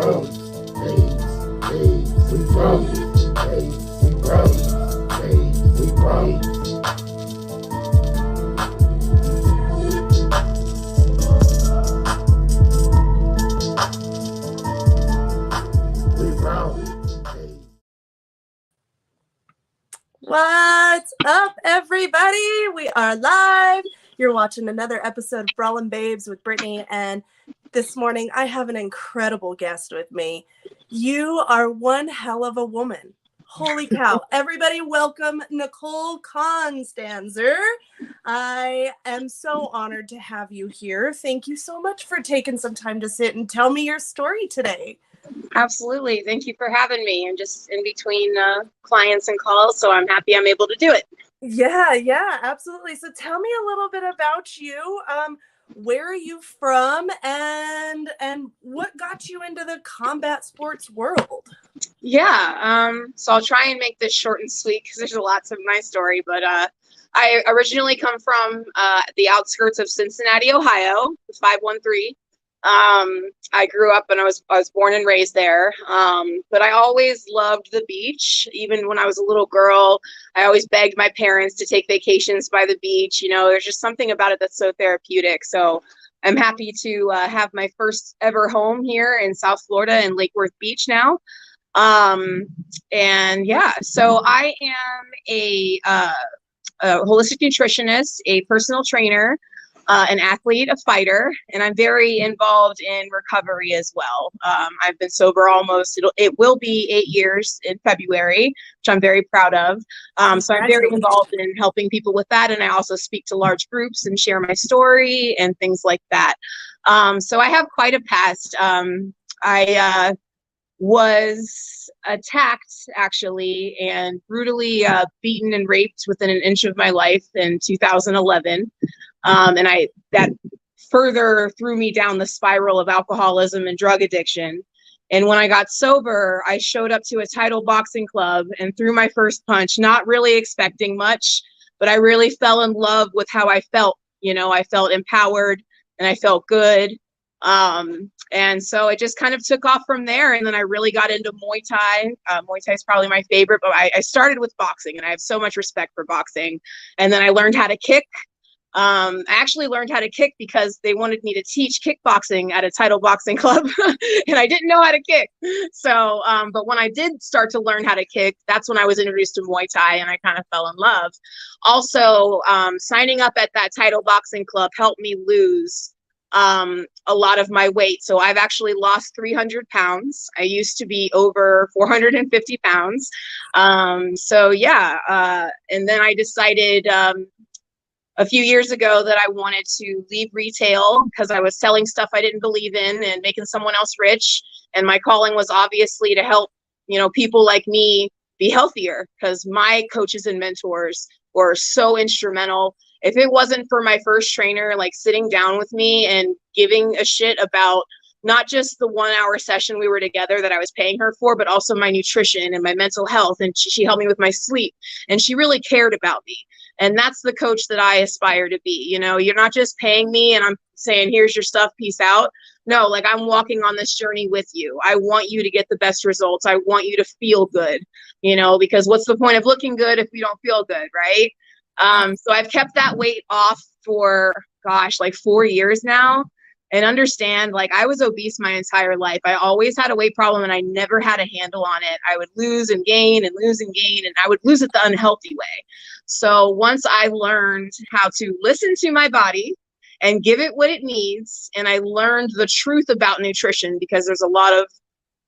proud. Hey, hey, we proud. Hey, we proud. Hey, we proud. We proud. Hey. What's up, everybody? We are live. You're watching another episode of Brawlin' Babes with Brittany, and this morning I have an incredible guest with me. You are one hell of a woman. Holy cow. Everybody welcome Nicole Konstanzer. I am so honored to have you here. Thank you so much for taking some time to sit and tell me your story today. Absolutely. Thank you for having me. I'm just in between clients and calls, so I'm happy I'm able to do it. Yeah, absolutely. So tell me a little bit about you. Where are you from, and what got you into the combat sports world? Yeah, so I'll try and make this short and sweet because there's a lot to my story, but I originally come from the outskirts of Cincinnati, Ohio, the 513. I grew up and I was born and raised there. But I always loved the beach. Even when I was a little girl, I always begged my parents to take vacations by the beach. You know, there's just something about it that's so therapeutic. So I'm happy to have my first ever home here in South Florida in Lake Worth Beach now. And yeah, so I am a holistic nutritionist, a personal trainer, an athlete, a fighter, and I'm very involved in recovery as well. I've been sober almost, it will be 8 years in February, which I'm very proud of. So I'm very involved in helping people with that. And I also speak to large groups and share my story and things like that. So I have quite a past. I was attacked actually and brutally beaten and raped within an inch of my life in 2011. And that further threw me down the spiral of alcoholism and drug addiction. And when I got sober, I showed up to a title boxing club and threw my first punch, not really expecting much, but I really fell in love with how I felt. You know, I felt empowered and I felt good. And so it just kind of took off from there. And then I really got into Muay Thai. Muay Thai is probably my favorite, but I started with boxing and I have so much respect for boxing. And then I learned how to kick. I actually learned how to kick because they wanted me to teach kickboxing at a title boxing club and I didn't know how to kick. So, but when I did start to learn how to kick, that's when I was introduced to Muay Thai and I kind of fell in love. Also, signing up at that title boxing club helped me lose a lot of my weight. So I've actually lost 300 pounds. I used to be over 450 pounds. So yeah. And then I decided, a few years ago that I wanted to leave retail because I was selling stuff I didn't believe in and making someone else rich. And my calling was obviously to help, you know, people like me be healthier because my coaches and mentors were so instrumental. If it wasn't for my first trainer, like sitting down with me and giving a shit about not just the 1 hour session we were together that I was paying her for, but also my nutrition and my mental health. And she helped me with my sleep and she really cared about me. And that's the coach that I aspire to be. You know, you're not just paying me and I'm saying, here's your stuff, peace out. No, like I'm walking on this journey with you. I want you to get the best results. I want you to feel good, you know, because what's the point of looking good if we don't feel good, right? So I've kept that weight off for, gosh, like 4 years now. And understand, like I was obese my entire life. I always had a weight problem and I never had a handle on it. I would lose and gain and lose and gain, and I would lose it the unhealthy way. So once I learned how to listen to my body and give it what it needs, and I learned the truth about nutrition, because there's a lot of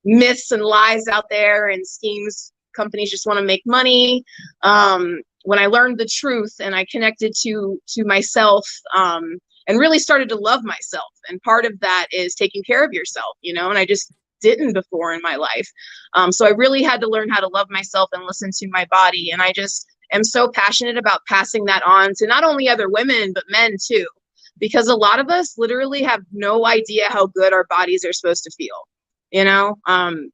myths and lies out there and schemes. Companies just want to make money. When I learned the truth and I connected to myself, and really started to love myself. And part of that is taking care of yourself, you know, and I just didn't before in my life. So I really had to learn how to love myself and listen to my body. And I just am so passionate about passing that on to not only other women, but men too, because a lot of us literally have no idea how good our bodies are supposed to feel. You know,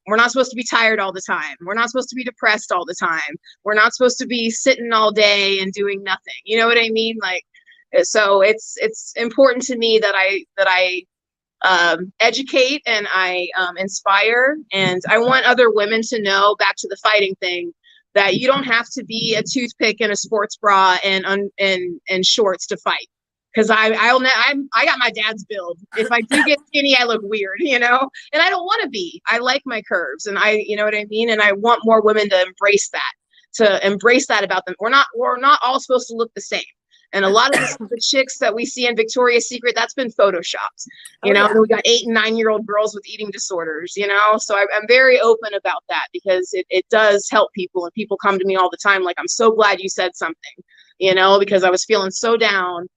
we're not supposed to be tired all the time. We're not supposed to be depressed all the time. We're not supposed to be sitting all day and doing nothing. You know what I mean? Like, so it's important to me that I educate and I inspire. And I want other women to know, back to the fighting thing, that you don't have to be a toothpick in a sports bra and shorts to fight. Because I got my dad's build. If I do get skinny, I look weird, and I don't want to be. I like my curves, and you know what I mean? And I want more women to embrace that about them. We're not all supposed to look the same. And a lot of the chicks that we see in Victoria's Secret, that's been photoshopped. We got 8 and 9-year-old girls with eating disorders, So I'm very open about that, because it does help people. And people come to me all the time like, I'm so glad you said something, because I was feeling so down.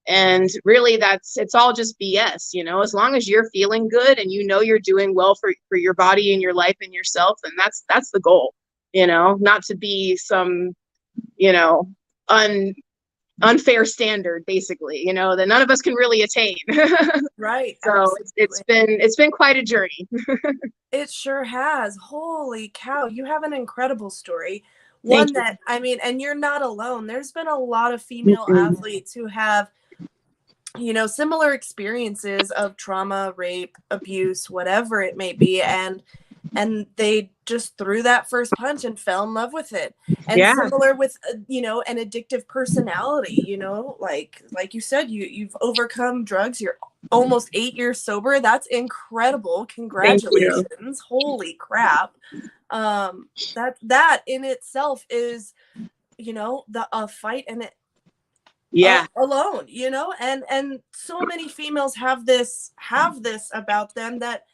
And really, it's all just BS, as long as you're feeling good and you're doing well for your body and your life and yourself. And that's the goal, not to be some, unfair standard, basically, that none of us can really attain. Right. So it's been quite a journey. It sure has. Holy cow. You have an incredible story. One that, and you're not alone. There's been a lot of female athletes who have, similar experiences of trauma, rape, abuse, whatever it may be. And they just threw that first punch and fell in love with it. And similar with, an addictive personality, like you said, you've overcome drugs. You're almost 8 years sober. That's incredible. Congratulations. Holy crap. That in itself is, a fight, and it, alone, and so many females have this about them that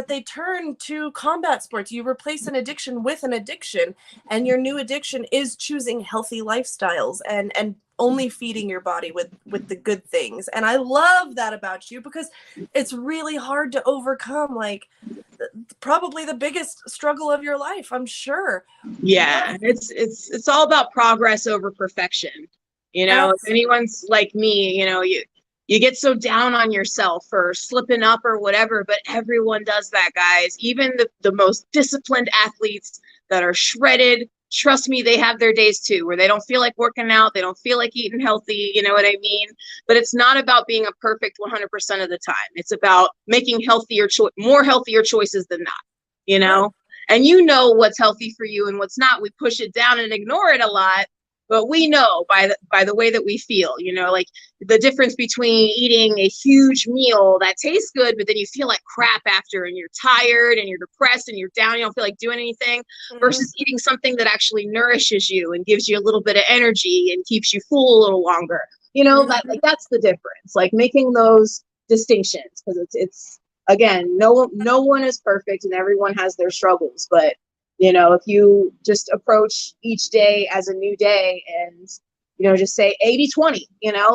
they turn to combat sports. You replace an addiction with an addiction, and your new addiction is choosing healthy lifestyles and only feeding your body with the good things. And I love that about you, because it's really hard to overcome, like probably the biggest struggle of your life, I'm sure. Yeah, it's all about progress over perfection. If anyone's like me, you get so down on yourself for slipping up or whatever, but everyone does that, guys. Even the most disciplined athletes that are shredded, trust me, they have their days too, where they don't feel like working out, they don't feel like eating healthy, you know what I mean? But it's not about being a perfect 100% of the time. It's about making more healthier choices than not, And what's healthy for you and what's not. We push it down and ignore it a lot. But we know by the way that we feel, like the difference between eating a huge meal that tastes good, but then you feel like crap after, and you're tired and you're depressed and you're down, you don't feel like doing anything, versus eating something that actually nourishes you and gives you a little bit of energy and keeps you full a little longer. That's the difference, like making those distinctions, because it's again, no one is perfect and everyone has their struggles, but if you just approach each day as a new day and, just say 80-20,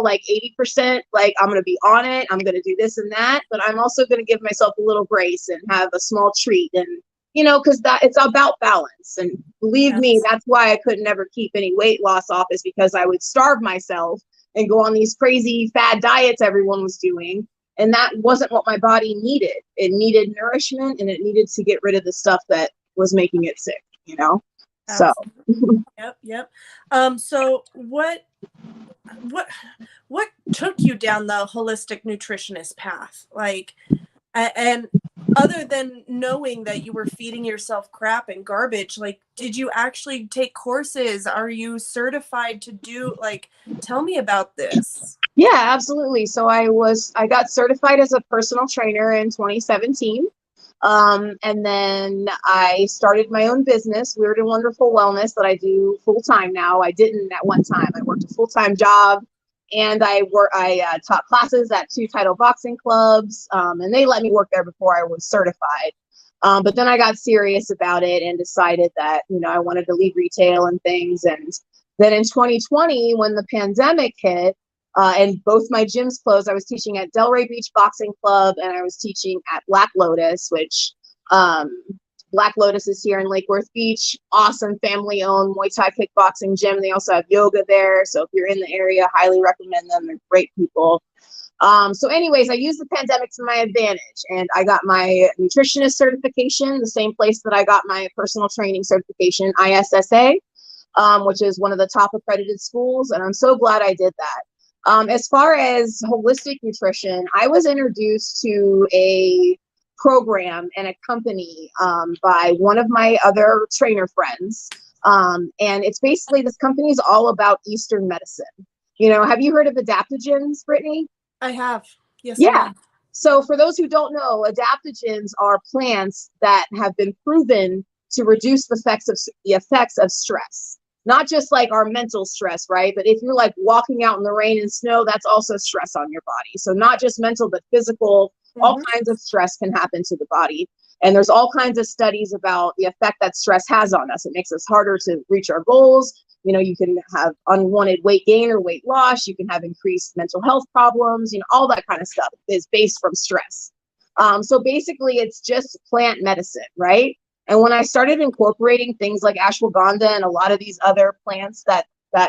like 80%, like I'm going to be on it. I'm going to do this and that, but I'm also going to give myself a little grace and have a small treat. And, because it's about balance. And believe me, that's why I could never keep any weight loss off, is because I would starve myself and go on these crazy fad diets everyone was doing. And that wasn't what my body needed. It needed nourishment, and it needed to get rid of the stuff that was making it sick, so yep. So what took you down the holistic nutritionist path, like, and other than knowing that you were feeding yourself crap and garbage, like, did you actually take courses? Are you certified to do, like, tell me about this? Yeah, absolutely. So I got certified as a personal trainer in 2017. And then I started my own business, Weird and Wonderful Wellness, that I do full time now. I didn't at one time. I worked a full-time job, and I taught classes at 2 title boxing clubs, and they let me work there before I was certified. But then I got serious about it and decided that, I wanted to leave retail and things. And then in 2020, when the pandemic hit, and both my gyms closed, I was teaching at Delray Beach Boxing Club, and I was teaching at Black Lotus, which Black Lotus is here in Lake Worth Beach. Awesome family-owned Muay Thai kickboxing gym. They also have yoga there. So if you're in the area, highly recommend them. They're great people. So anyways, I used the pandemic to my advantage, and I got my nutritionist certification, the same place that I got my personal training certification, ISSA, which is one of the top accredited schools. And I'm so glad I did that. As far as holistic nutrition, I was introduced to a program and a company by one of my other trainer friends. And it's basically, this company is all about Eastern medicine. You know, have you heard of adaptogens, Brittany? I have. Yes, Yeah. ma'am. So for those who don't know, adaptogens are plants that have been proven to reduce the effects of stress. Not just like our mental stress, right? But if you're like walking out in the rain and snow, that's also stress on your body. So not just mental, but physical, all kinds of stress can happen to the body. And there's all kinds of studies about the effect that stress has on us. It makes us harder to reach our goals. You know, you can have unwanted weight gain or weight loss. You can have increased mental health problems. You know, all that kind of stuff is based from stress. So basically, it's just plant medicine, right? And when I started incorporating things like ashwagandha and a lot of these other plants that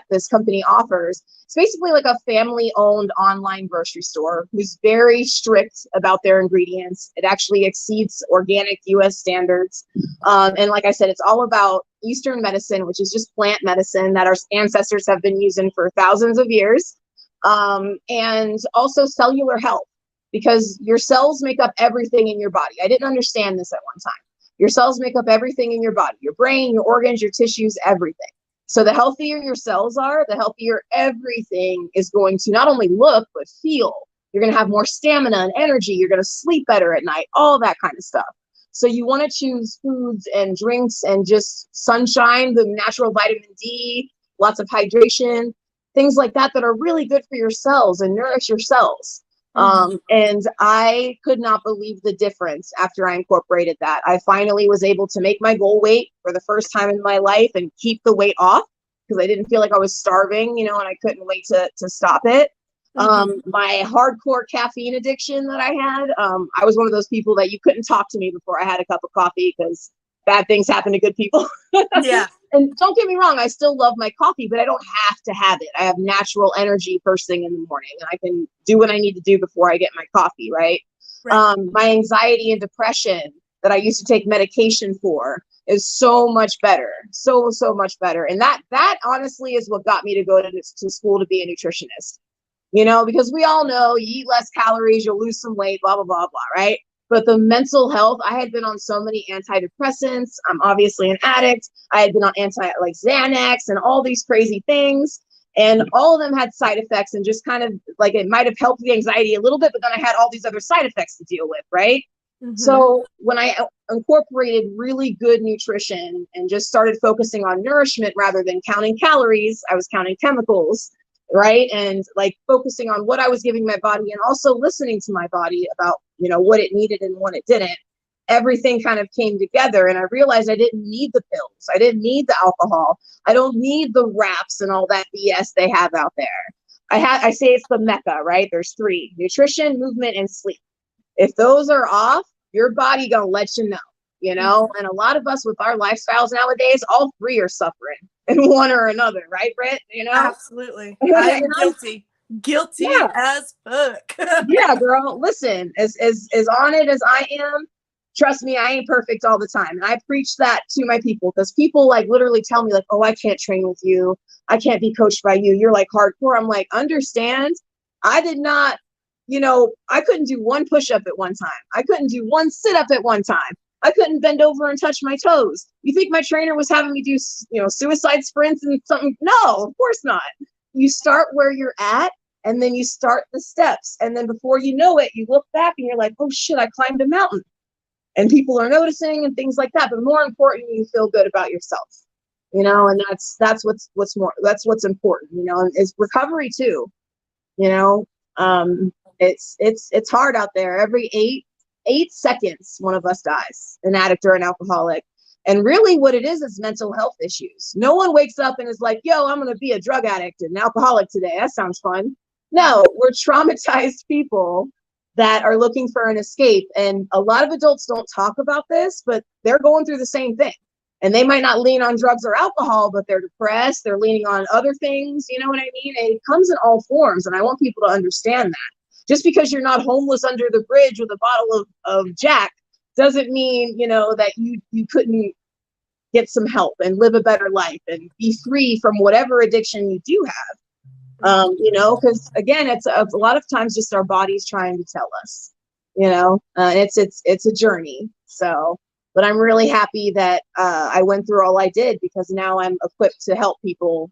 this company offers, it's basically like a family-owned online grocery store who's very strict about their ingredients. It actually exceeds organic US standards. And like I said, it's all about Eastern medicine, which is just plant medicine that our ancestors have been using for thousands of years. And also cellular health, because your cells make up everything in your body. I didn't understand this at one time. Your cells make up everything in your body, your brain, your organs, your tissues, everything. So the healthier your cells are, the healthier everything is going to not only look, but feel. You're going to have more stamina and energy. You're going to sleep better at night, all that kind of stuff. So you want to choose foods and drinks and just sunshine, the natural vitamin D, lots of hydration, things like that that are really good for your cells and nourish your cells. And I could not believe the difference after I incorporated that. I finally was able to make my goal weight for the first time in my life and keep the weight off because I didn't feel like I was starving, you know, and I couldn't wait to stop it. My hardcore caffeine addiction that I had, I was one of those people that you couldn't talk to me before I had a cup of coffee because bad things happen to good people. Yeah. And don't get me wrong, I still love my coffee, but I don't have to have it. I have natural energy first thing in the morning, and I can do what I need to do before I get my coffee, right? My anxiety and depression that I used to take medication for is so much better, so much better. And that honestly is what got me to go to school to be a nutritionist. You know, because we all know you eat less calories, you'll lose some weight, blah, blah, blah, blah, right? But the mental health, I had been on so many antidepressants. I'm obviously an addict. I had been on like Xanax and all these crazy things. And all of them had side effects and just kind of like it might have helped the anxiety a little bit, but then I had all these other side effects to deal with, right? So when I incorporated really good nutrition and just started focusing on nourishment rather than counting calories, I was counting chemicals, right? And like focusing on what I was giving my body and also listening to my body about, you know, what it needed and what it didn't. Everything kind of came together and I realized I didn't need the pills. I didn't need the alcohol. I don't need the wraps and all that BS they have out there. I say it's the Mecca, right? There's three: nutrition, movement, and sleep. If those are off, your body gonna let you know, you know? And a lot of us with our lifestyles nowadays, all three are suffering in one or another, right, Britt? You know? Absolutely. I am guilty as fuck. Yeah, girl, listen, as on it as I am, trust me, I ain't perfect all the time. And I preach that to my people because people like literally tell me like, oh, I can't train with you. I can't be coached by you. You're like hardcore. I'm like, understand, I did not, you know, I couldn't do one push-up at one time. I couldn't do one sit-up at one time. I couldn't bend over and touch my toes. You think my trainer was having me do, you know, suicide sprints and something? No, of course not. You start where you're at and then you start the steps. And then before you know it, you look back and you're like, oh shit, I climbed a mountain. And people are noticing and things like that. But more important, you feel good about yourself, you know, and that's what's important, you know, and it's recovery too, you know. It's hard out there. Every eight seconds, one of us dies, an addict or an alcoholic. And really what it is mental health issues. No one wakes up and is like, yo, I'm going to be a drug addict and an alcoholic today. That sounds fun. No, we're traumatized people that are looking for an escape. And a lot of adults don't talk about this, but they're going through the same thing. And they might not lean on drugs or alcohol, but they're depressed. They're leaning on other things. You know what I mean? And it comes in all forms. And I want people to understand that. Just because you're not homeless under the bridge with a bottle of Jack doesn't mean, you know, that you couldn't get some help and live a better life and be free from whatever addiction you do have. You know, because again, it's a lot of times just our bodies trying to tell us, you know, it's a journey. So, but I'm really happy that I went through all I did, because now I'm equipped to help people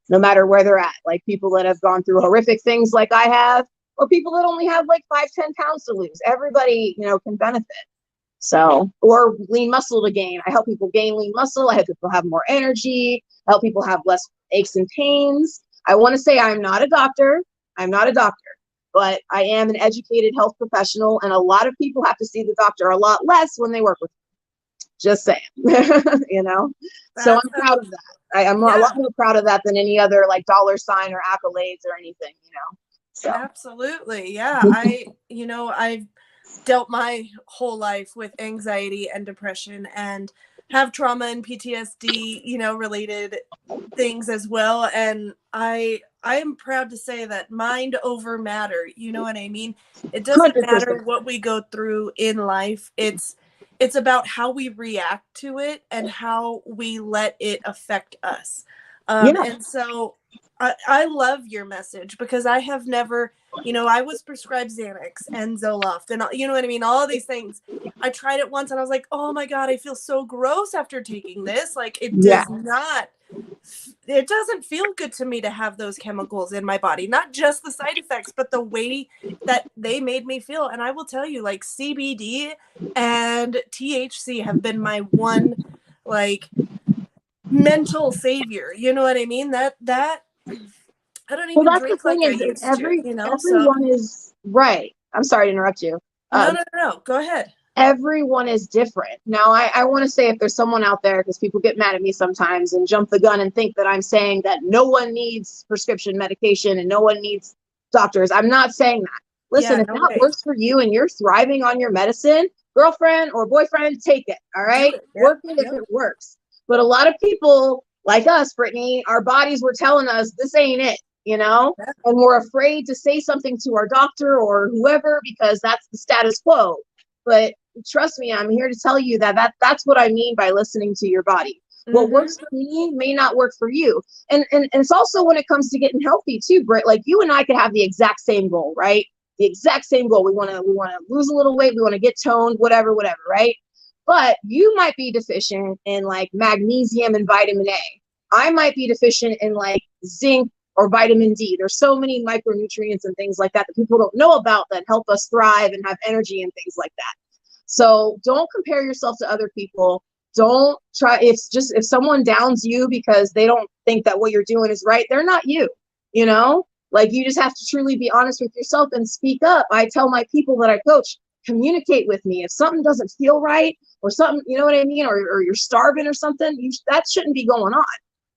no matter where they're at, like people that have gone through horrific things like I have, or people that only have like 5-10 pounds to lose. Everybody, you know, can benefit. So, or lean muscle to gain. I help people gain lean muscle. I help people have more energy, help people have less aches and pains. I want to say I'm not a doctor. I'm not a doctor, but I am an educated health professional. And a lot of people have to see the doctor a lot less when they work with me. Just saying, you know? So I'm proud of that. I'm a lot more proud of that than any other like dollar sign or accolades or anything, you know? So. Absolutely. Yeah. You know, I've dealt my whole life with anxiety and depression and have trauma and PTSD, you know, related things as well. And I am proud to say that mind over matter. You know what I mean? It doesn't 100%. matter what we go through in life. It's about how we react to it and how we let it affect us. And so I love your message, because I have never, you know, I was prescribed Xanax and Zoloft and you know what I mean? All of these things. I tried it once and I was like, oh my God, I feel so gross after taking this. Like it doesn't feel good to me to have those chemicals in my body, not just the side effects, but the way that they made me feel. And I will tell you, like CBD and THC have been my one like mental savior. You know what I mean? That I don't even drink like I used to, you know? Everyone is right. I'm sorry to interrupt you. No. Go ahead. Everyone is different. Now, I want to say, if there's someone out there, because people get mad at me sometimes and jump the gun and think that I'm saying that no one needs prescription medication and no one needs doctors. I'm not saying that. Listen, if that works for you and you're thriving on your medicine, girlfriend or boyfriend, take it. All right. Work it if it works. But a lot of people like us, Brittany, our bodies were telling us this ain't it, you know, and we're afraid to say something to our doctor or whoever, because that's the status quo. But trust me, I'm here to tell you that's what I mean by listening to your body. What works for me may not work for you. And it's also when it comes to getting healthy too, Britt, like you and I could have the exact same goal, right? The exact same goal. We want to lose a little weight. We want to get toned, whatever, right? But you might be deficient in like magnesium and vitamin A. I might be deficient in like zinc or vitamin D. There's so many micronutrients and things like that that people don't know about that help us thrive and have energy and things like that. So don't compare yourself to other people. Don't try. If someone downs you because they don't think that what you're doing is right, they're not you, you know? Like you just have to truly be honest with yourself and speak up. I tell my people that I coach, communicate with me. If something doesn't feel right or something, you know what I mean? Or you're starving or something, that shouldn't be going on,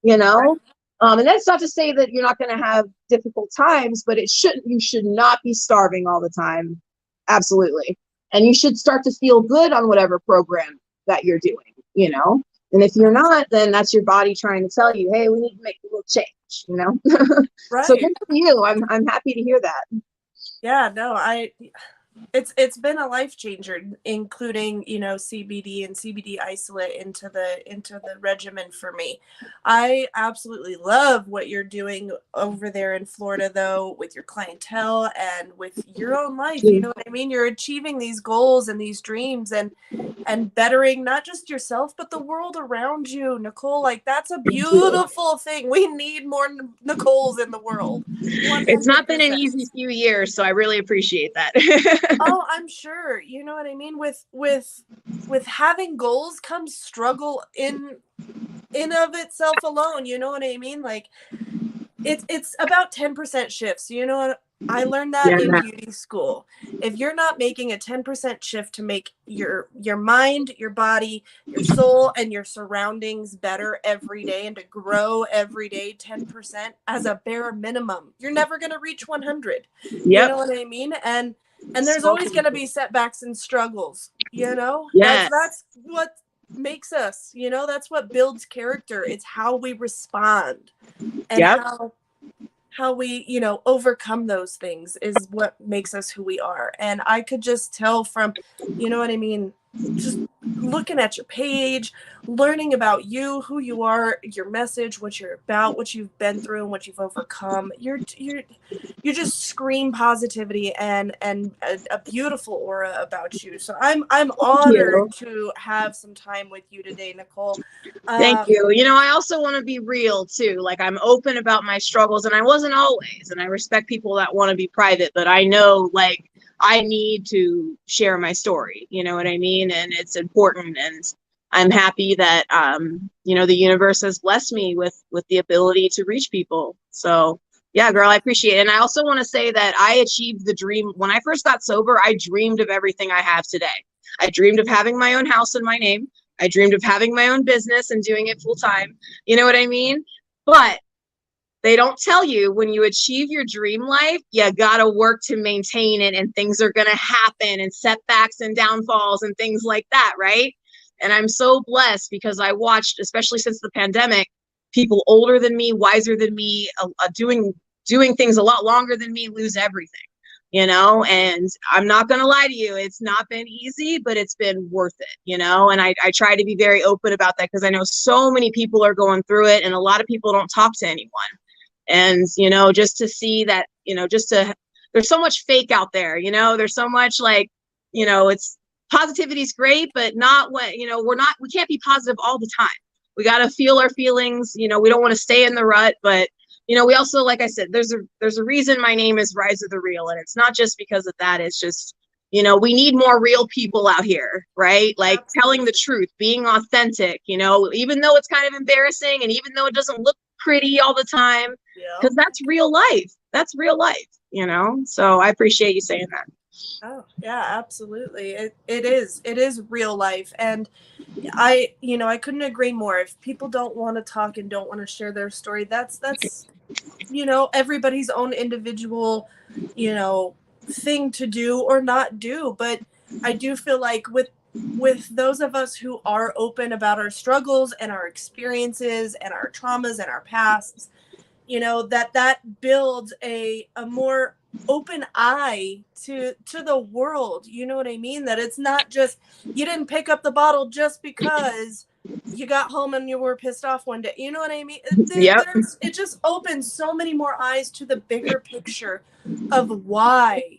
you know? And that's not to say that you're not going to have difficult times, but you should not be starving all the time. Absolutely. And you should start to feel good on whatever program that you're doing, you know? And if you're not, then that's your body trying to tell you, hey, we need to make a little change, you know? Right. So good for you. I'm happy to hear that. Yeah, no, it's been a life changer, including, you know, CBD and CBD isolate into the regimen for me. I absolutely love what you're doing over there in Florida, though, with your clientele and with your own life. You know what I mean? You're achieving these goals and these dreams and bettering not just yourself but the world around you, Nicole. Like that's a beautiful thing. We need more Nicoles in the world. 100%. It's not been an easy few years, so I really appreciate that. Oh, I'm sure. You know what I mean? With having goals comes struggle in of itself alone. You know what I mean? Like it's about 10% shifts. You know what? I learned that in beauty school. If you're not making a 10% shift to make your mind, your body, your soul, and your surroundings better every day and to grow every day 10% as a bare minimum, you're never going to reach 100. You know what I mean? And there's always going to be setbacks and struggles, you know? That's what makes us, you know, that's what builds character. It's how we respond and how we, you know, overcome those things is what makes us who we are. And I could just tell from, you know what I mean, just looking at your page, learning about you, who you are, your message, what you're about, what you've been through, and what you've overcome. You just scream positivity and a beautiful aura about you. So I'm honored to have some time with you today, Nicole. Thank you. You know, I also want to be real too. Like, I'm open about my struggles, and I wasn't always, and I respect people that want to be private, but I know, like, I need to share my story, you know what I mean? And it's important, and I'm happy that you know, the universe has blessed me with the ability to reach people. So yeah, girl, I appreciate it. And I also want to say that I achieved the dream. When I first got sober, I dreamed of everything I have today. I dreamed of having my own house in my name. I dreamed of having my own business and doing it full time. You know what I mean? But they don't tell you, when you achieve your dream life, you gotta work to maintain it, and things are gonna happen, and setbacks and downfalls and things like that, right? And I'm so blessed because I watched, especially since the pandemic, people older than me, wiser than me, doing things a lot longer than me lose everything, you know? And I'm not gonna lie to you, it's not been easy, but it's been worth it, you know? And I try to be very open about that, because I know so many people are going through it, and a lot of people don't talk to anyone. And, you know, just to see that, you know, there's so much fake out there, you know, there's so much, like, you know, it's positivity is great, but not when, you know, we can't be positive all the time. We got to feel our feelings, you know, we don't want to stay in the rut, but, you know, we also, like I said, there's a reason my name is Rise of the Real. And it's not just because of that. It's just, you know, we need more real people out here, right? Like, telling the truth, being authentic, you know, even though it's kind of embarrassing, and even though it doesn't look pretty all the time, because that's real life. That's real life, you know? So I appreciate you saying that. Oh, yeah, absolutely. It is real life. And I couldn't agree more. If people don't want to talk and don't want to share their story, that's, you know, everybody's own individual, you know, thing to do or not do. But I do feel like with those of us who are open about our struggles and our experiences and our traumas and our pasts, you know, that builds a more open eye to the world. You know what I mean? That it's not just, you didn't pick up the bottle just because you got home and you were pissed off one day. You know what I mean? Yep. It just opens so many more eyes to the bigger picture of why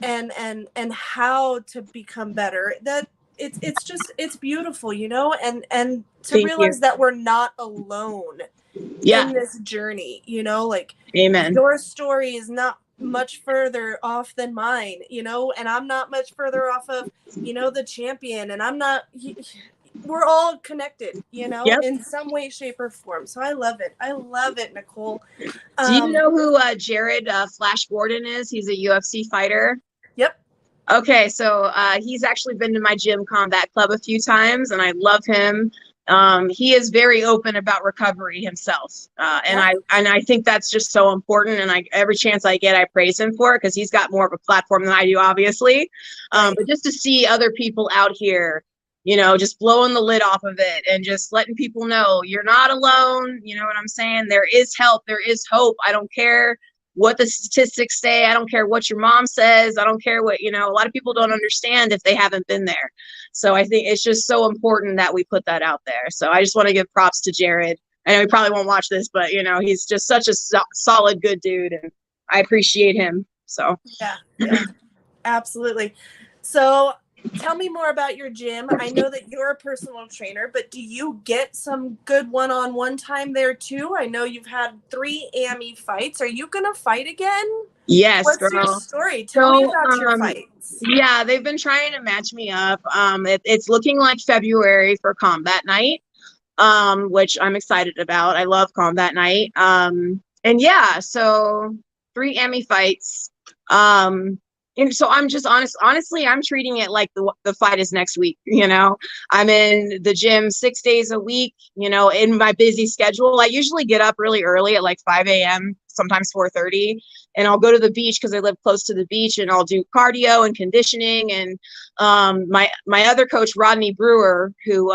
and how to become better. That it's beautiful, you know, and to Thank realize you. that we're not alone in this journey, you know, like, amen. Your story is not much further off than mine, you know, and I'm not much further off of, you know, the champion, and I'm not, we're all connected, you know, in some way, shape, or form. So I love it, Nicole. Do you know who Jared Flash Gordon is? He's a UFC fighter. Yep. Okay, so he's actually been to my gym, Combat Club, a few times, and I love him. He is very open about recovery himself, and I think that's just so important. And every chance I get, I praise him for it, because he's got more of a platform than I do, obviously. But just to see other people out here, you know, just blowing the lid off of it and just letting people know you're not alone. You know what I'm saying? There is help. There is hope. I don't care what the statistics say. I don't care what your mom says. I don't care what, you know, a lot of people don't understand if they haven't been there. So I think it's just so important that we put that out there. So I just want to give props to Jared. I know he probably won't watch this, but, you know, he's just such a solid, good dude, and I appreciate him. So yeah, absolutely. So tell me more about your gym. I know that you're a personal trainer, but do you get some good one-on-one time there too? I know you've had 3 AMI fights. Are you gonna fight again? Yes, What's girl. your story? Tell me about your fights. Yeah, they've been trying to match me up. It's looking like February for Combat Night, which I'm excited about. I love Combat Night. And yeah, so 3 AMI fights. And so I'm just honestly, I'm treating it like the fight is next week. You know, I'm in the gym 6 days a week, you know, in my busy schedule. I usually get up really early at like 5 a.m., sometimes 4:30, and I'll go to the beach because I live close to the beach, and I'll do cardio and conditioning. And my other coach, Rodney Brewer, who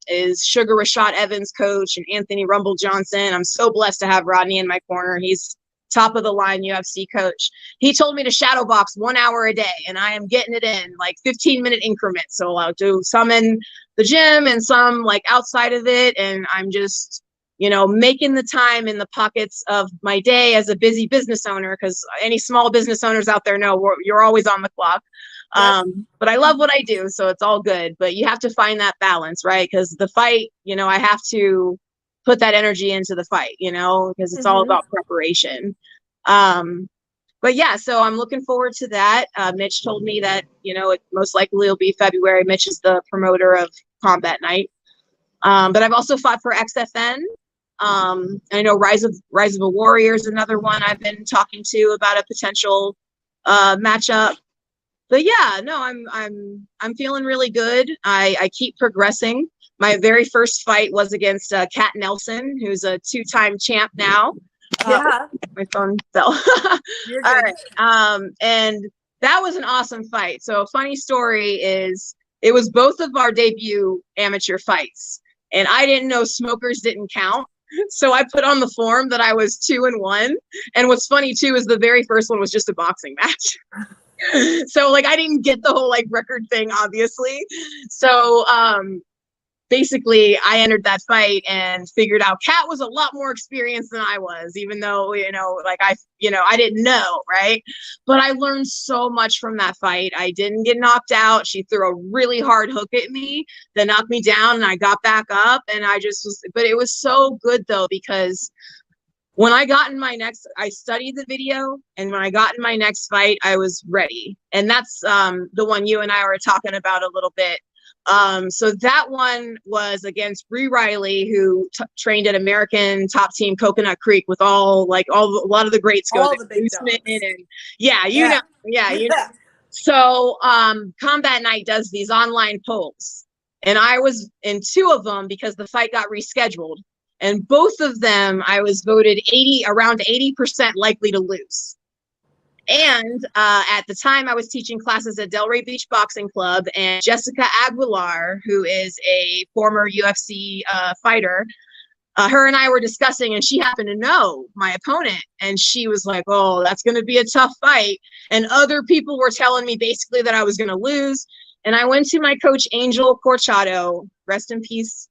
is Sugar Rashad Evans' coach, and Anthony Rumble Johnson. I'm so blessed to have Rodney in my corner. He's top of the line UFC coach. He told me to shadow box 1 hour a day, and I am getting it in like 15-minute increments. So I'll do some in the gym and some like outside of it. And I'm just, you know, making the time in the pockets of my day as a busy business owner, because any small business owners out there know you're always on the clock. Yep. But I love what I do, so it's all good. But you have to find that balance, right? Because the fight, you know, I have to put that energy into the fight, you know, because it's all about preparation. But yeah, so I'm looking forward to that. Mitch told me that, you know, it most likely will be February. Mitch is the promoter of Combat Night. But I've also fought for XFN. I know Rise of a Warrior is another one I've been talking to about a potential matchup. But yeah, no, I'm feeling really good. I keep progressing. My very first fight was against Kat Nelson, who's a 2-time champ now. Yeah. My phone fell. You're All good. right. And that was an awesome fight. So a funny story is it was both of our debut amateur fights, and I didn't know smokers didn't count. So I put on the form that I was 2-1. And what's funny too is the very first one was just a boxing match. So like I didn't get the whole like record thing, obviously. So basically I entered that fight and figured out Kat was a lot more experienced than I was, even though, you know, like I didn't know, right? But I learned so much from that fight. I didn't get knocked out. She threw a really hard hook at me that knocked me down, and I got back up, and I just was, but it was so good though, because when I got in my next, I studied the video, and when I got in my next fight, I was ready. And that's the one you and I were talking about a little bit. So that one was against Bree Riley, who trained at American Top Team Coconut Creek with a lot of the greats go All there. the big dogs. And you know. So Combat Night does these online polls, and I was in 2 of them because the fight got rescheduled. And both of them, I was voted around 80% likely to lose. And at the time, I was teaching classes at Delray Beach Boxing Club, and Jessica Aguilar, who is a former UFC fighter, her and I were discussing, and she happened to know my opponent, and she was like, "Oh, that's going to be a tough fight." And other people were telling me basically that I was going to lose. And I went to my coach, Angel Corchado, rest in peace.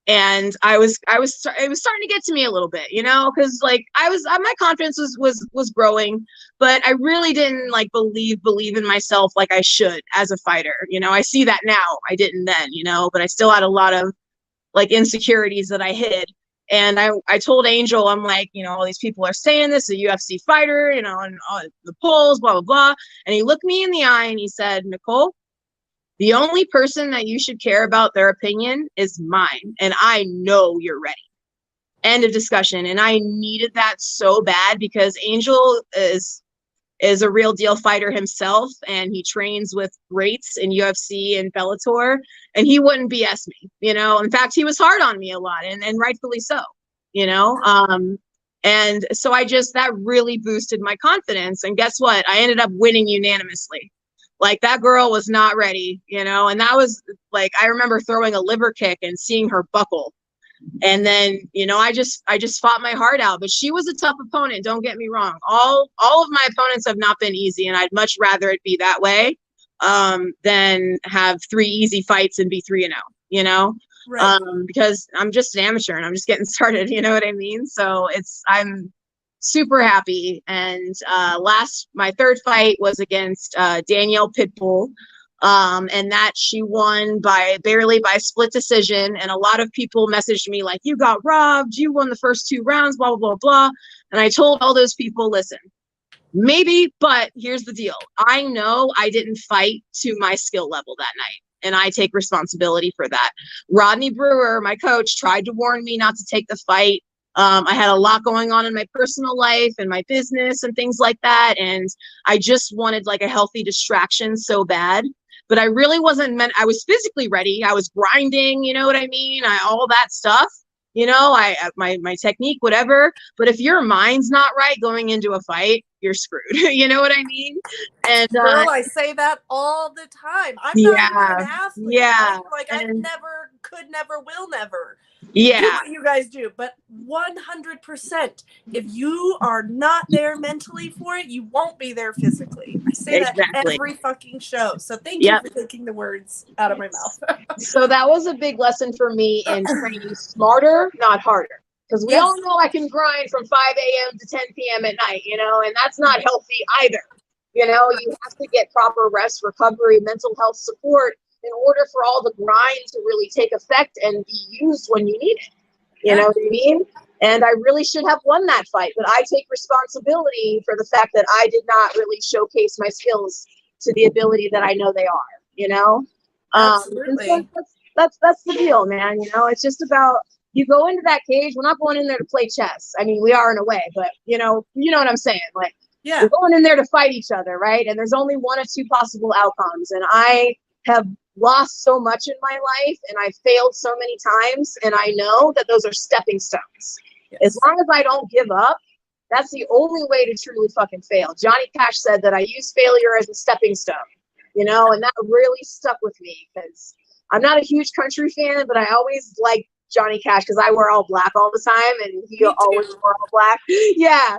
And it was starting to get to me a little bit, you know, because like my confidence was growing, but I really didn't like believe in myself like I should as a fighter. You know, I see that now. I didn't then, you know, but I still had a lot of like insecurities that I hid. And I told Angel, I'm like, you know, all these people are saying this, a UFC fighter, you know, and the polls, blah, blah, blah. And he looked me in the eye and he said, "Nicole, the only person that you should care about their opinion is mine. And I know you're ready." End of discussion. And I needed that so bad, because Angel is a real deal fighter himself, and he trains with greats in UFC and Bellator, and he wouldn't BS me, you know. In fact, he was hard on me a lot, and rightfully so, you know. And so that really boosted my confidence. And guess what? I ended up winning unanimously. Like, that girl was not ready, you know, and that was like, I remember throwing a liver kick and seeing her buckle. And then, you know, I just fought my heart out. But she was a tough opponent, don't get me wrong. All of my opponents have not been easy, and I'd much rather it be that way than have 3 easy fights and be 3-0, you know. Right. Because I'm just an amateur and I'm just getting started, you know what I mean? So I'm super happy. And my 3rd fight was against Danielle Pitbull. And that she won barely by split decision. And a lot of people messaged me like, "You got robbed, you won the first 2 rounds, blah, blah, blah, blah." And I told all those people, listen, maybe, but here's the deal. I know I didn't fight to my skill level that night, and I take responsibility for that. Rodney Brewer, my coach, tried to warn me not to take the fight. I had a lot going on in my personal life and my business and things like that. And I just wanted like a healthy distraction so bad. But I really wasn't I was physically ready. I was grinding, you know what I mean? All that stuff, you know, my technique, whatever. But if your mind's not right going into a fight, you're screwed. You know what I mean? And girl, I say that all the time. I'm not even an athlete. Yeah. I never, could never, will never. Yeah. do what you guys do, but 100%, if you are not there mentally for it, you won't be there physically. I say Exactly. that every fucking show. So thank you for taking the words out of my mouth. So that was a big lesson for me in training smarter, not harder. Because we all know I can grind from 5 a.m. to 10 p.m. at night, you know, and that's not healthy either. You know, you have to get proper rest, recovery, mental health support in order for all the grind to really take effect and be used when you need it. You know what I mean? And I really should have won that fight, but I take responsibility for the fact that I did not really showcase my skills to the ability that I know they are, you know? Absolutely. So that's the deal, man. You know, it's just about, you go into that cage. We're not going in there to play chess. I mean, we are in a way, but you know what I'm saying? Like, we're going in there to fight each other, right? And there's only one or two possible outcomes. And I have lost so much in my life, and I've failed so many times, and I know that those are stepping stones. As long as I don't give up, that's the only way to truly fucking fail. Johnny Cash said that I use failure as a stepping stone, you know, and that really stuck with me because I'm not a huge country fan, but I always like Johnny Cash because I wear all black all the time, and he always wore all black. Yeah.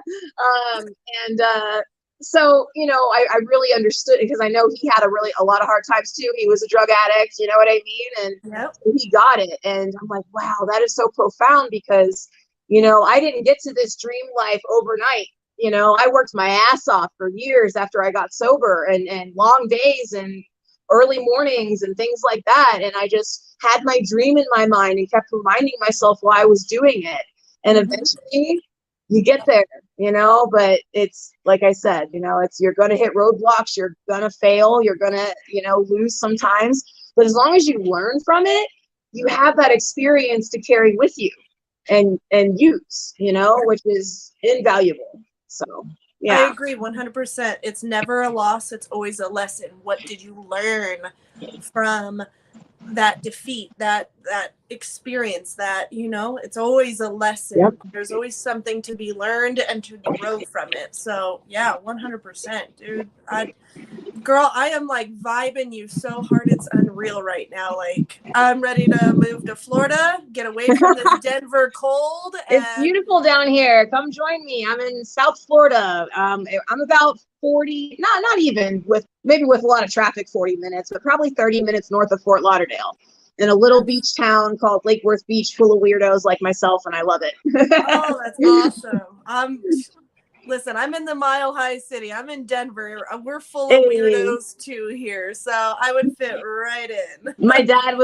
So, you know, I really understood it because I know he had a lot of hard times too. He was a drug addict, you know what I mean? And he got it. And I'm like, wow, that is so profound because, you know, I didn't get to this dream life overnight. You know, I worked my ass off for years after I got sober, and long days and early mornings and things like that. And I just had my dream in my mind and kept reminding myself why I was doing it. And eventually you get there, you know, but it's like I said, you know, you're going to hit roadblocks, you're going to fail, you're going to, you know, lose sometimes. But as long as you learn from it, you have that experience to carry with you and use, you know, which is invaluable. So yeah. I agree 100%. It's never a loss. It's always a lesson. What did you learn from that defeat, that experience, that, you know, it's always a lesson. There's always something to be learned and to grow from it. So yeah, 100%, dude. Girl, I am like vibing you so hard. It's unreal right now. Like, I'm ready to move to Florida, get away from this Denver cold. It's beautiful down here. Come join me. I'm in South Florida. I'm about 40, not even, maybe with a lot of traffic, 40 minutes, but probably 30 minutes north of Fort Lauderdale, in a little beach town called Lake Worth Beach, full of weirdos like myself, and I love it. Oh, that's awesome. Listen, I'm in the Mile High City. I'm in Denver. We're full of weirdos too here, so I would fit right in. My dad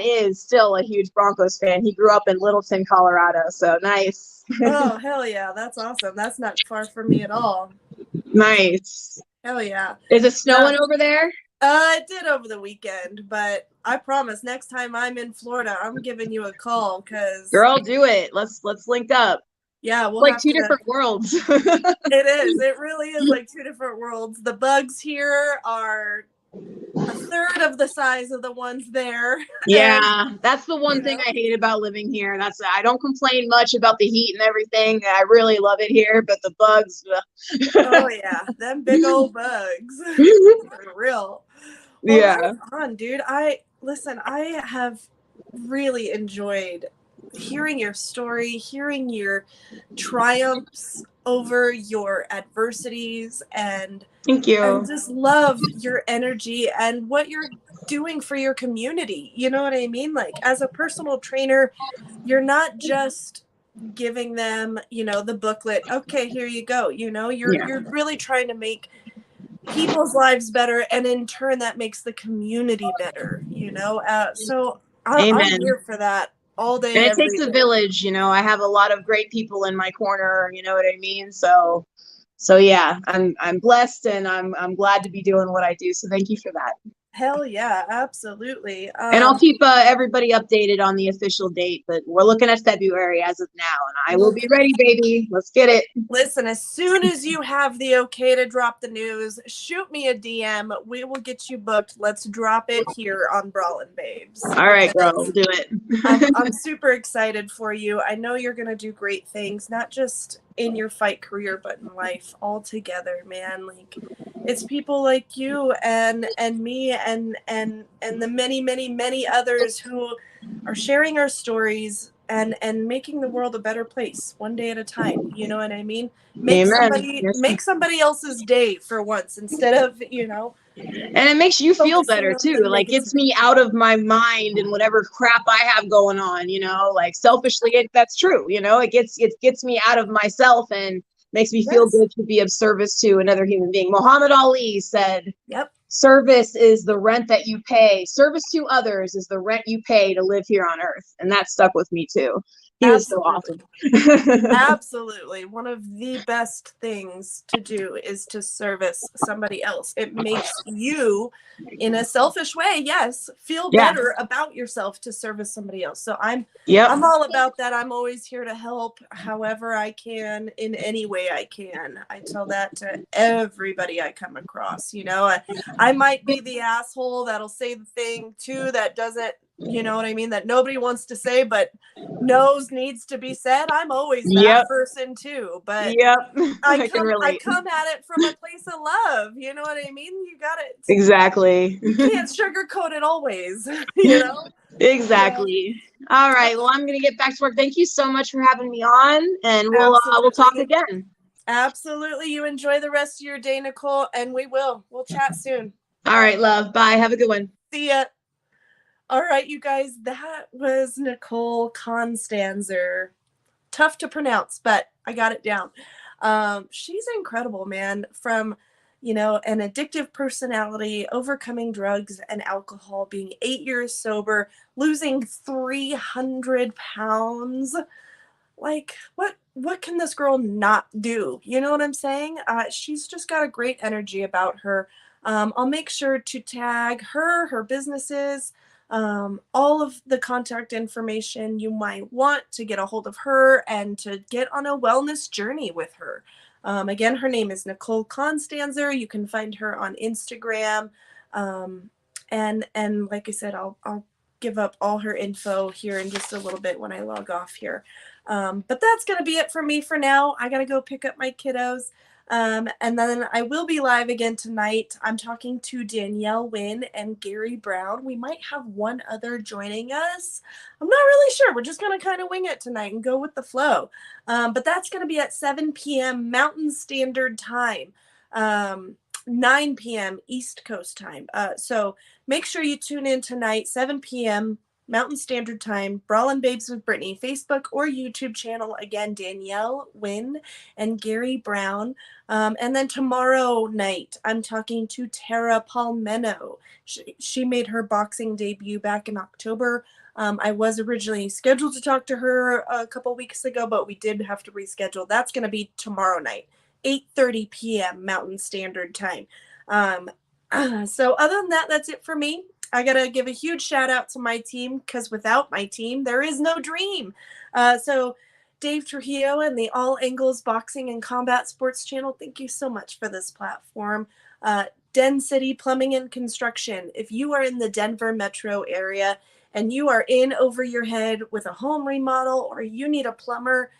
is still a huge Broncos fan. He grew up in Littleton, Colorado, so nice. Oh, hell yeah. That's awesome. That's not far from me at all. Nice. Hell yeah. Is it snowing over there? It did over the weekend, but I promise next time I'm in Florida, I'm giving you a call because girl, do it. Let's link up. Yeah, we'll like two different worlds. It is. It really is like two different worlds. The bugs here are a third of the size of the ones there. Yeah, that's the one thing I hate about living here. I don't complain much about the heat and everything. I really love it here, but the bugs. Oh yeah, them big old bugs. For real. Well, yeah. right on, dude. I have really enjoyed hearing your story, hearing your triumphs over your adversities, and thank you. I just love your energy and what you're doing for your community. You know what I mean? Like, as a personal trainer, you're not just giving them, you know, the booklet. Okay, here you go. You know, you're really trying to make people's lives better, and in turn that makes the community better, you know. So I'm here for that all day. And it takes a village, you know. I have a lot of great people in my corner, you know what I mean? So yeah, I'm blessed, and I'm glad to be doing what I do. So thank you for that. Hell yeah, absolutely. And I'll keep everybody updated on the official date, but we're looking at February as of now, and I will be ready, baby. Let's get it. Listen, as soon as you have the okay to drop the news, shoot me a DM. We will get you booked. Let's drop it here on Brawlin' Babes. All right, girl, we'll do it. I'm super excited for you. I know you're going to do great things, not just in your fight career, but in life altogether, man. Like, it's people like you and me and the many others who are sharing our stories and making the world a better place one day at a time. You know what I mean? Amen. Yes. Make somebody else's day for once instead of, you know. And it makes you feel better too. Like gets me out of my mind and whatever crap I have going on, you know, like selfishly, that's true. You know, it gets me out of myself and makes me feel good to be of service to another human being. Muhammad Ali said, yep, service is the rent that you pay. Service to others is the rent you pay to live here on earth. And that stuck with me too. He was so awesome. Absolutely. One of the best things to do is to service somebody else. It makes you, in a selfish way, yes, feel better about yourself to service somebody else. So I'm all about that. I'm always here to help however I can, in any way I can. I tell that to everybody I come across. You know, I might be the asshole that'll say the thing too that doesn't, you know what I mean, that nobody wants to say, but knows needs to be said. I'm always that person too, but I come at it from a place of love. You know what I mean? You got it. Exactly. You can't sugarcoat it always, you know? Exactly. All right. Well, I'm going to get back to work. Thank you so much for having me on, and we'll talk again. Absolutely. You enjoy the rest of your day, Nicole, and we'll chat soon. All right, love. Bye. Have a good one. See ya. All right, you guys, that was Nicole Konstanzer. Tough to pronounce, but I got it down. She's incredible, man. From, you know, an addictive personality, overcoming drugs and alcohol, being 8 years sober, losing 300 pounds. Like, what can this girl not do? You know what I'm saying? She's just got a great energy about her. I'll make sure to tag her businesses, all of the contact information you might want to get a hold of her and to get on a wellness journey with her. Again, her name is Nicole Konstanzer. You can find her on Instagram. And like I said, I'll give up all her info here in just a little bit when I log off here. But that's going to be it for me for now. I got to go pick up my kiddos. And then I will be live again tonight. I'm talking to Danielle Wynn and Gary Brown. We might have one other joining us. I'm not really sure. We're just going to kind of wing it tonight and go with the flow. But that's going to be at 7 p.m. Mountain Standard Time, 9 p.m. East Coast Time. So make sure you tune in tonight, 7 p.m. Mountain Standard Time, Brawlin' Babes with Brittany, Facebook or YouTube channel. Again, Danielle Wynn and Gary Brown. And then tomorrow night, I'm talking to Tara Palmeno. She made her boxing debut back in October. I was originally scheduled to talk to her a couple weeks ago, but we did have to reschedule. That's going to be tomorrow night, 8:30 p.m. Mountain Standard Time. So other than that, that's it for me. I got to give a huge shout out to my team, because without my team, there is no dream. So Dave Trujillo and the All Angles Boxing and Combat Sports Channel, thank you so much for this platform. Den City Plumbing and Construction. If you are in the Denver metro area and you are in over your head with a home remodel, or you need a plumber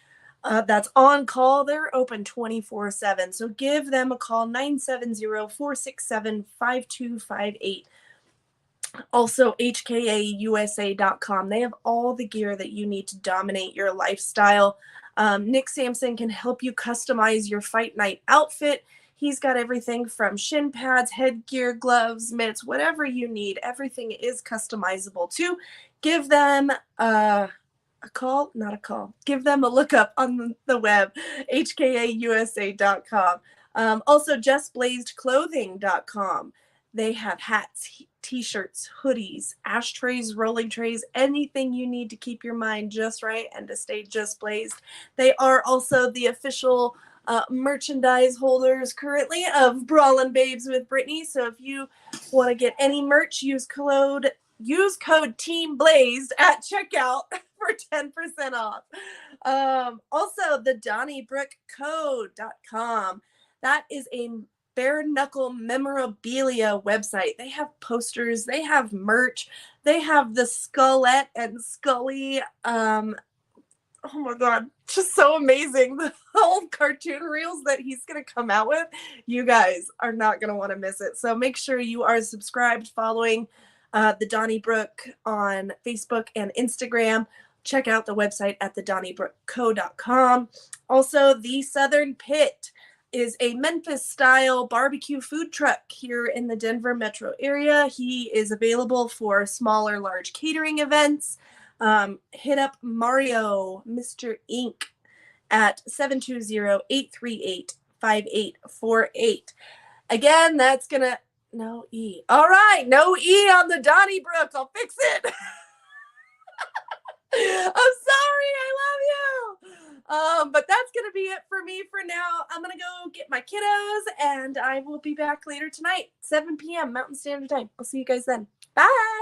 that's on call, they're open 24/7. So give them a call, 970-467-5258. Also, HKAUSA.com. They have all the gear that you need to dominate your lifestyle. Nick Sampson can help you customize your fight night outfit. He's got everything from shin pads, headgear, gloves, mitts, whatever you need. Everything is customizable too. Give them a call, not a call. Give them a look up on the web, HKAUSA.com. Also, JustBlazedClothing.com. They have hats, t-shirts, hoodies, ashtrays, rolling trays, anything you need to keep your mind just right and to stay just blazed. They are also the official merchandise holders currently of Brawlin' Babes with Brittany. So if you want to get any merch, use code Team Blazed at checkout for 10% off. Also, the DonnieBrookCode.com. That is a bare knuckle memorabilia website. They have posters, they have merch, they have the Skullette and Scully. Oh my God, just so amazing. The whole cartoon reels that he's going to come out with, you guys are not going to want to miss it. So make sure you are subscribed, following, the Donnybrook on Facebook and Instagram. Check out the website at thedonnybrookco.com. Also, the Southern Pit is a Memphis-style barbecue food truck here in the Denver metro area. He is available for smaller, large catering events. Hit up Mario, Mr. Inc. at 720-838-5848. Again, that's gonna, no E. All right, no E on the Donnybrook. I'll fix it. I'm sorry, I love you. But that's gonna be it for me for now. I'm gonna go get my kiddos, and I will be back later tonight, 7 p.m. Mountain Standard Time. I'll see you guys then. Bye.